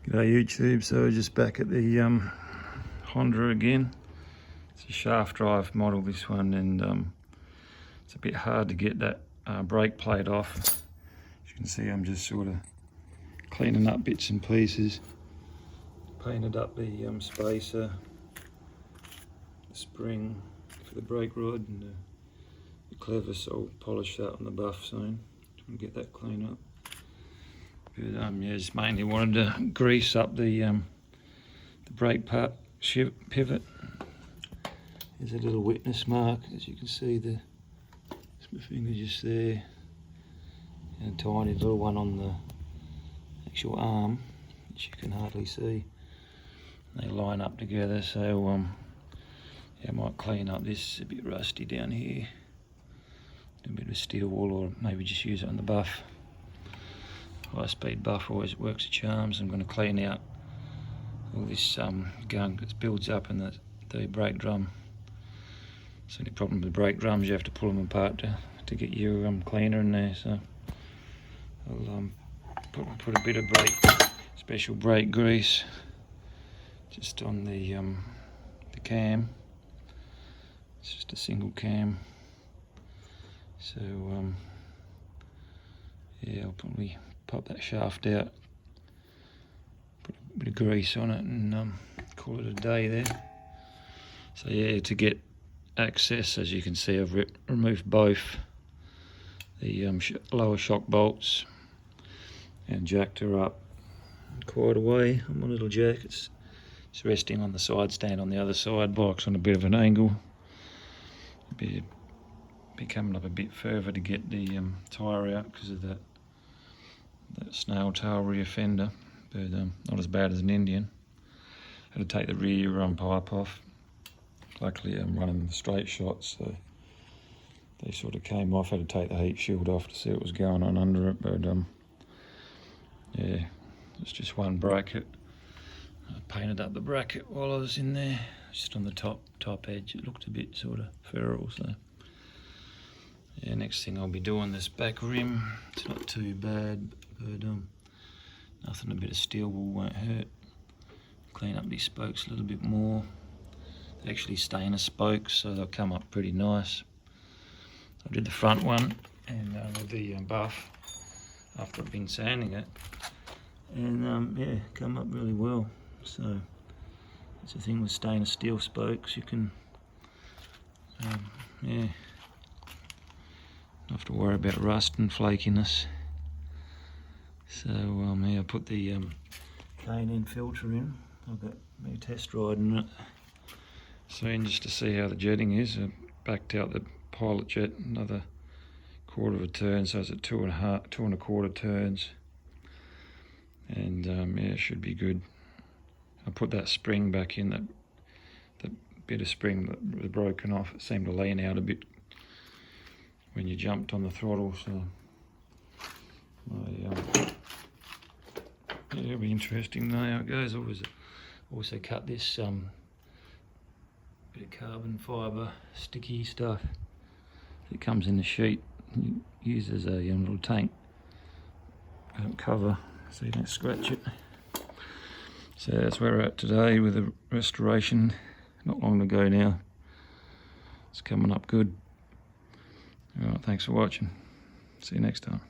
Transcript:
G'day YouTube, so just back at the Honda again. It's a shaft drive model, this one, and it's a bit hard to get that brake plate off. As you can see, I'm just sort of cleaning up bits and pieces. Painted up the spacer, the spring for the brake rod, and the clevis. I'll polish that on the buff soon to get that clean up. But yeah, just mainly wanted to grease up the brake part pivot. There's a little wetness mark, as you can see. My finger just there, and a tiny little one on the actual arm, which you can hardly see. They line up together, so yeah, I might clean up this. A bit rusty down here. Do a bit of steel wool, or maybe just use it on the buff. High-speed buff always works a charms. I'm going to clean out all this gunk that builds up in the brake drum. So the problem with brake drums, you have to pull them apart to get your cleaner in there. So I'll put a bit of special brake grease just on the cam. It's just a single cam. So yeah, I'll probably pop that shaft out, put a bit of grease on it, and call it a day there. So yeah, to get access, as you can see, I've removed both the lower shock bolts and jacked her up quite a way on my little jack. It's resting on the side stand on the other side, box on a bit of an angle. Be coming up a bit further to get the tyre out because of that snail tail rear fender, but not as bad as an Indian. Had to take the rear pipe off. Luckily I'm running the straight shots, so they sort of came off. Had to take the heat shield off to see what was going on under it, but yeah, it's just one bracket. I painted up the bracket while I was in there, just on the top edge. It looked a bit sort of feral, so yeah, next thing I'll be doing this back rim. It's not too bad, but nothing, a bit of steel wool won't hurt. Clean up these spokes a little bit more. They actually stainer spokes, so they'll come up pretty nice. I did the front one and with the buff after I've been sanding it, and yeah, come up really well. So that's the thing with stainless steel spokes, you can yeah, not have to worry about rust and flakiness. So yeah, I put the K&N filter in. I've got me test riding it soon just to see how the jetting is. I backed out the pilot jet another quarter of a turn, so it's at 2 1/4 turns, and yeah, it should be good. I put that spring back in, that bit of spring that was broken off. It seemed to lean out a bit when you jumped on the throttle, so yeah, it'll be interesting to know how it goes. I also cut this bit of carbon fibre sticky stuff. It comes in the sheet, used as a little tank cover so you don't scratch it. So that's where we're at today with the restoration. Not long to go now. It's coming up good. Alright, thanks for watching. See you next time.